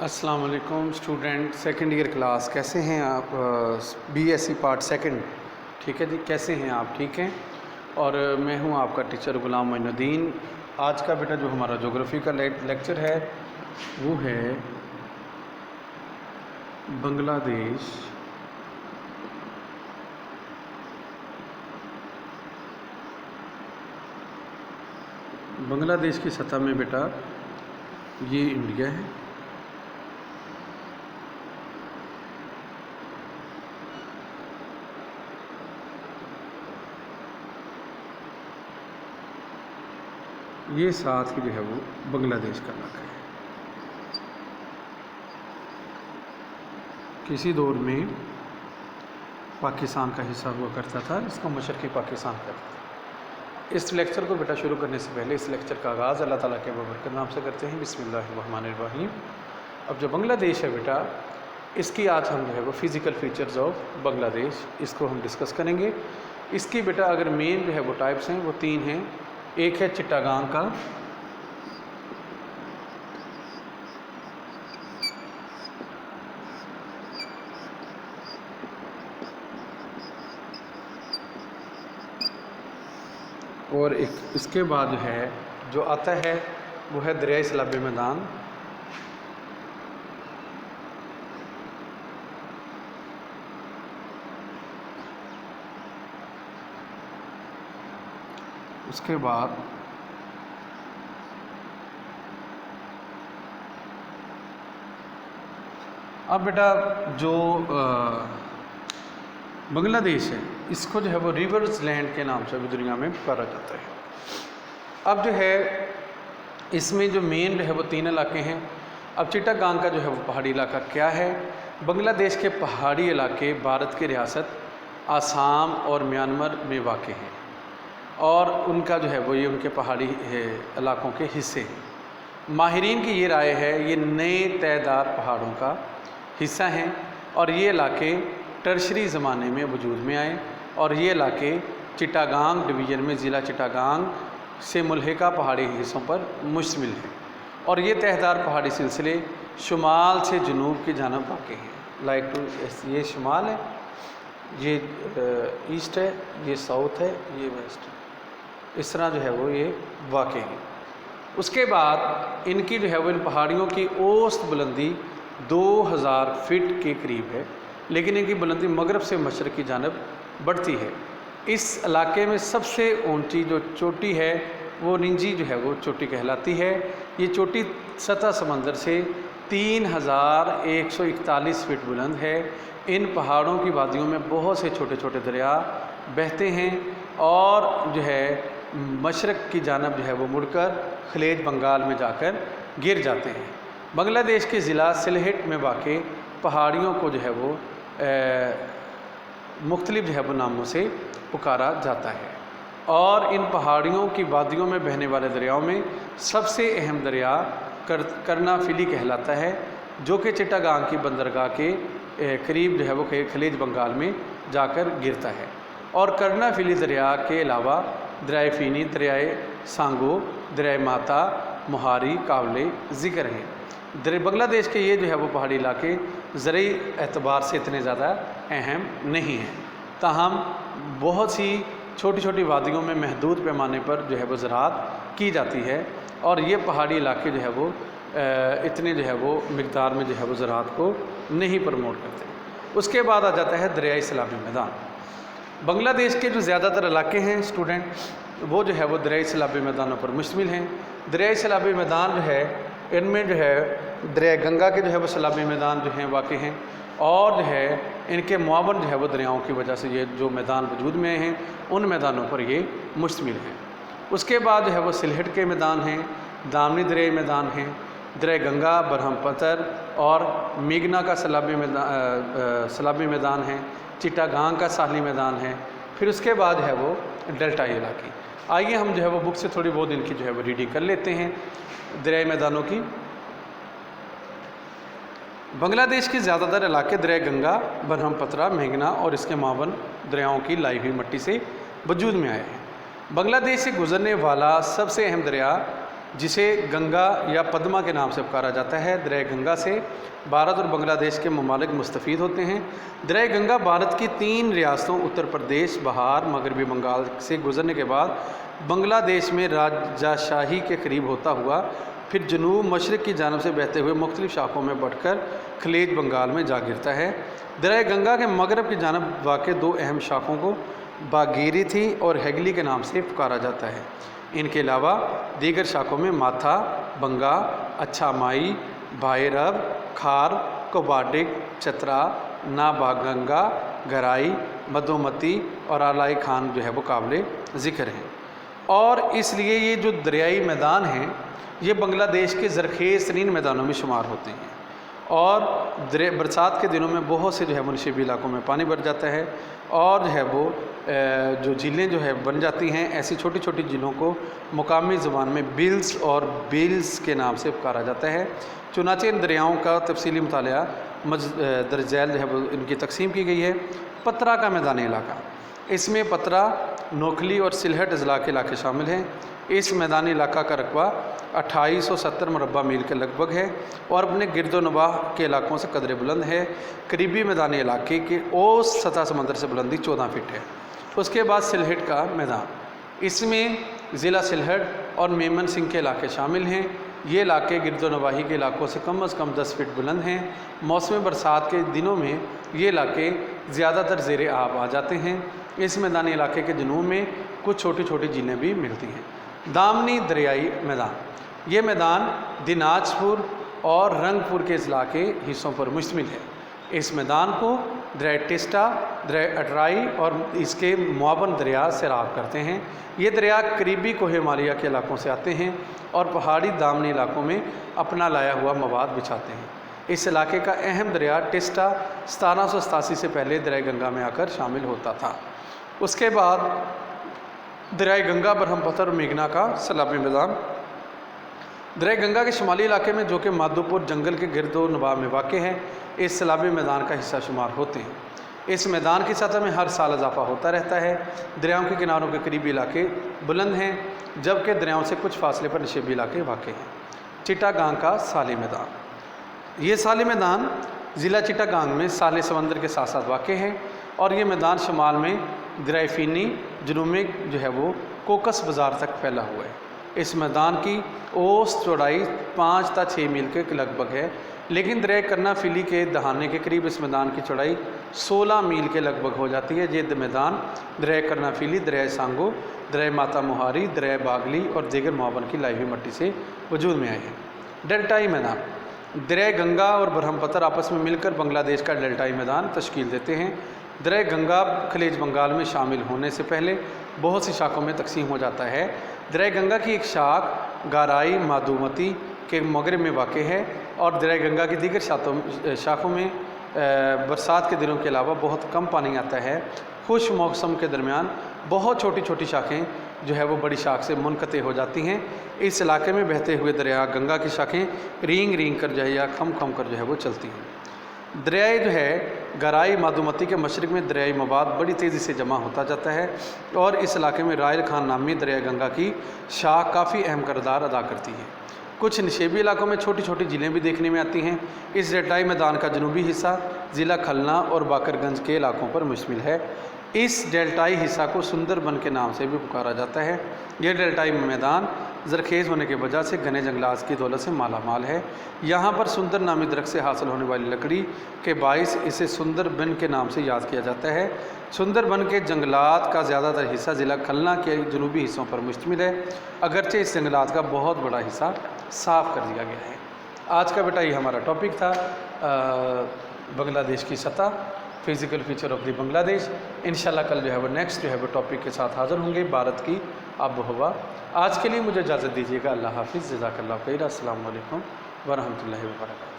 अस्सलाम वालेकुम student, second year class. कैसे हैं आप? BSc part second. ठीक है जी, कैसे हैं आप? ठीक हैं। और मैं हूं आपका टीचर ग़ुलाम मोइनुद्दीन। आज का बेटा जो हमारा ज्योग्राफी का लेक्चर है वो है बांग्लादेश बांग्लादेश की सतह में बेटा ये इंडिया है, ये साथ ही जो है वो बांग्लादेश का इलाका है। किसी दौर में पाकिस्तान का हिस्सा हुआ करता था, इसको मशरक़ी पाकिस्तान कहते थे। इस लेक्चर को बेटा शुरू करने से पहले इस लेक्चर का आगाज़ अल्लाह ताला के बरकत नाम से करते हैं। बिस्मिल्लाहिर्रहमानिर्रहीम। अब जो बांग्लादेश है बेटा, इसकी आज हम जो है वो फ़िज़िकल फ़ीचर्स ऑफ बांग्लादेश इसको हम डिस्कस करेंगे। इसकी बेटा अगर मेन जो है वो टाइप्स हैं वो तीन हैं। एक है चिट्टागांग का, और एक इसके बाद जो है जो आता है वो है दरियाई सैलाबी मैदान। उसके बाद अब बेटा जो बांग्लादेश है इसको जो है वो रिवर्स लैंड के नाम से भी दुनिया में पुकारा जाता है। अब जो है इसमें जो मेन जो है वो तीन इलाके हैं। अब चिट्टागांग का जो है वो पहाड़ी इलाका क्या है? बांग्लादेश के पहाड़ी इलाके भारत की रियासत आसाम और म्यांमार में वाक़ हैं और उनका जो है वो ये उनके पहाड़ी इलाकों के हिस्से हैं। माहिरीन की ये राय है ये नए तयदार पहाड़ों का हिस्सा हैं और ये इलाके टर्शरी ज़माने में वजूद में आए और ये इलाके चिट्टागांग डिवीज़न में ज़िला चिट्टागांग से मुल्हिका पहाड़ी हिस्सों पर मुश्तमिल हैं और ये तहदार पहाड़ी सिलसिले शुमाल से जनूब की जानब वाक़ हैं। लाइक टू ये शुमाल है, ये ईस्ट है, ये साउथ है, ये वेस्ट है। इस तरह जो है वो ये वाक़ हैं। उसके बाद इनकी जो है वो इन पहाड़ियों की औसत बुलंदी 2000 फीट के करीब है, लेकिन इनकी बुलंदी मगरब से मशरक़ की जानब बढ़ती है। इस इलाके में सबसे ऊंची जो चोटी है वो निंजी जो है वो चोटी कहलाती है। ये चोटी सतह समंदर से 3141 फीट बुलंद है। इन पहाड़ों की वादियों में बहुत से छोटे छोटे दरिया बहते हैं और जो है मशरक़ की जानब जो है वो मुड़कर खलीज बंगाल में जाकर गिर जाते हैं। बांग्लादेश के ज़िला सिलहेट में वाक़ पहाड़ियों को जो है वो मुख्तलिफ जो है वो नामों से पुकारा जाता है और इन पहाड़ियों की वादियों में बहने वाले दरियाओं में सबसे अहम दरिया कर्नाफिली कहलाता है, जो कि चिट्टागांग की बंदरगाह के करीब जो है वो खलीज बंगाल में जाकर गिरता है। और कर्नाफिली दरिया के अलावा दरियाए फ़ीनी, दरियाए सांगो, दरियाए माता, मुहारी, कावले ज़िक्र हैं। बांग्लादेश के ये जो है वो पहाड़ी इलाके ज़रूरी एतबार से इतने ज़्यादा अहम नहीं हैं, ताहम बहुत सी छोटी छोटी वादियों में महदूद पैमाने पर जो है वो ज़राअत की जाती है और ये पहाड़ी इलाके जो है वो इतने जो है वो मिक़दार में जो है वो ज़राअत को नहीं प्रमोट करते। उसके बाद आ जाता है दरियाई सैलाबी मैदान। बांग्लादेश के जो ज़्यादातर इलाके हैं स्टूडेंट वो जो है वो दरियाई सैलाबी मैदानों पर मुश्तमिल हैं। दरियाई सैलाबी मैदान जो है इनमें जो है दरिया गंगा के जो है वो सैलाबी मैदान जो हैं वाक़ हैं और जो है इनके मुआवन जो है वो दरियाओं की वजह से ये जो मैदान वजूद में हैं उन मैदानों पर ये मुश्तमिल हैं। उसके बाद जो है वो सिलहट के मैदान हैं, दामनी दरियाई मैदान हैं, दरिया गंगा, बरहमपतर और मेघना का सैलाबी मैदान है, चिट्टागांग का साहली मैदान है। फिर उसके बाद है वो डेल्टाई इलाके। आइए हम जो है वो बुक से थोड़ी बहुत इनकी जो है वो रीडिंग कर लेते हैं दरियाई मैदानों की। बांग्लादेश के ज़्यादातर इलाके दरिया गंगा, ब्रह्मपुत्र, मेघना और इसके मावन दरियाओं की लाई हुई मिट्टी से वजूद में आए हैं। बांग्लादेश से गुजरने वाला सबसे अहम दरिया जिसे गंगा या पद्मा के नाम से पुकारा जाता है। दरिया गंगा से भारत और बांग्लादेश के ममालिक मुस्तफ़ीद होते हैं। दरिया गंगा भारत की 3 रियासतों उत्तर प्रदेश, बिहार, मगरबी बंगाल से गुजरने के बाद बांग्लादेश में राजाशाही के करीब होता हुआ फिर जनूब मशरक़ की जानब से बहते हुए मुख्तलिफ़ शाखों में बढ़कर खलीज बंगाल में जा गिरता है। दरिया गंगा के मगरब की जानब वाक़ 2 अहम शाखों को बागीरी थी और हेगली के नाम से पुकारा जाता है। इनके अलावा दीगर शाखों में माथा, बंगा, अच्छा माई, भाईरब, खार, कोबाडिक, चतरा, नाबागंगा, गराई, मधुमती और आलाई खान जो है वो काबिल ज़िक्र हैं। और इसलिए ये जो दरियाई मैदान हैं ये बांग्लादेश के ज़रख़ेज़ तरीन मैदानों में शुमार होते हैं। और बरसात के दिनों में बहुत से जो है मुनशिबी इलाकों में पानी भर जाता है और जो है वो जो झीलें जो है बन जाती हैं। ऐसी छोटी छोटी झीलों को मुकामी ज़बान में बिल्स और बिल्स के नाम से पुकारा जाता है। चुनाचे इन दरियाओं का तफसीली मुतालिया दरजैल जो है वो इनकी तकसीम की गई है। पतरा का मैदानी इलाका, इसमें पतरा, नोखली और सिलहट अजला के इलाके शामिल हैं। इस मैदानी इलाका का रकबा 2870 मुरबा मील के लगभग है और अपने गिरदोनवाह के इलाकों से कदरे बुलंद है। करीबी मैदानी इलाके की औसत सतह समंदर से बुलंदी 14 फीट है। उसके बाद सिलहट का मैदान, इसमें ज़िला सिलहट और मेमन सिंह के इलाके शामिल हैं। ये इलाके गिरदोनवाही के इलाकों से कम 10 फीट बुलंद हैं। मौसम बरसात के दिनों में ये इलाके ज़्यादातर ज़ेर आब आ जाते हैं। इस मैदानी इलाके के जनूब में कुछ छोटी छोटी झीलें भी मिलती हैं। दामनी दरियाई मैदान, ये मैदान दिनाजपुर और रंगपुर के ज़िला के हिस्सों पर मुश्तमिल है। इस मैदान को दरिया टिस्टा, दरिया अटराई और इसके मुआवन दरिया सैराब करते हैं। ये दरिया करीबी कोह हिमालय के इलाकों से आते हैं और पहाड़ी दामनी इलाकों में अपना लाया हुआ मवाद बिछाते हैं। इस इलाके का अहम दरिया टिस्टा 1787 से पहले दरिया गंगा में आकर शामिल होता था। उसके बाद दरिया गंगा, ब्रह्मपुत्र और मेघना का सैलाबी मैदान। दरिया गंगा के शुमाली इलाके में, जो कि माधोपुर जंगल के गिरदो नवाह में वाक़ है, इस सैलाबी मैदान का हिस्सा शुमार होते हैं। इस मैदान की सतह में हर साल इजाफा होता रहता है। दरियाओं के किनारों के करीबी इलाके बुलंद हैं, जबकि दरियाओं से कुछ फासले पर नशीबी इलाके वाक़ हैं। चिटागांग का साली मैदान, ये साली मैदान ज़िला चिटागांग में साले समंदर के साथ साथ वाक़ है और ये मैदान शुमाल में दरिया फ़ीनी, जुनूब में जो है वो कोकस बाज़ार तक फैला हुआ है। इस मैदान की औसत चौड़ाई 5 से 6 मील के लगभग है, लेकिन दरिया कर्नाफिली के दहाने के करीब इस मैदान की चौड़ाई 16 मील के लगभग हो जाती है। ये मैदान दरिया कर्नाफिली, दरिया सांगो, दरिया माता मुहारी, दरिया बागली और दीगर मुआवन की लाई हुई मिट्टी से वजूद में आए हैं। डेल्टाई मैदान, दरिया गंगा और ब्रह्मपुत्र आपस में मिलकर बांग्लादेश का डेल्टाई मैदान तश्कील देते हैं। दरिया गंगा खलीज बंगाल में शामिल होने से पहले बहुत सी शाखों में तकसीम हो जाता है। दरिया गंगा की एक शाख गाराई माधुमती के मगरब में वाक़ है और दरिया गंगा की दीगर शाखों में बरसात के दिनों के अलावा बहुत कम पानी आता है। खुश मौसम के दरमियान बहुत छोटी छोटी शाखें जो है वो बड़ी शाख से मुनक़ते हो जाती हैं। इस इलाके में बहते हुए दरिया गंगा की शाखें रींग रींग कर जो है या खम खम कर जो है वो चलती हैं। दरिया जो है गराई माधुमती के मशरक़ में दरियाई मवाद बड़ी तेज़ी से जमा होता जाता है और इस इलाके में रायल खान नामी दरिया गंगा की शाख काफ़ी अहम किरदार अदा करती है। कुछ निशेबी इलाकों में छोटी छोटी झीलें भी देखने में आती हैं। इस डेल्टाई मैदान का जनूबी हिस्सा ज़िला खलना और बाकरगंज के इलाकों पर मुश्तमिल है। इस डेल्टाई हिस्सा को सुंदरबन के नाम से भी पुकारा जाता है। यह डेल्टाई मैदान ज़रखेज़ होने की वजह से घने जंगलात की दौलत से माला माल है। यहाँ पर सुंदर नामी दरख्त से हासिल होने वाली लकड़ी के बाइस इसे सुंदरबन के नाम से याद किया जाता है। सुंदरबन के जंगलात का ज़्यादातर हिस्सा ज़िला खलना के जनूबी हिस्सों पर मुश्तमिल है, अगरचे इस जंगलात का बहुत बड़ा हिस्सा साफ़ कर दिया गया है। आज का बेटा ये हमारा टॉपिक था, बांग्लादेश की सतह, physical feature of the Bangladesh. इंशाल्लाह कल जो है वो नेक्स्ट जो है वो टॉपिक के साथ हाज़िर होंगे, भारत की आबो हवा। आज के लिए मुझे इजाज़त दीजिएगा। अल्लाह हाफिज़, जज़ाकल्लाह खैर। अस्सलामु अलैकुम व रहमतुल्लाहि व बरकातहू।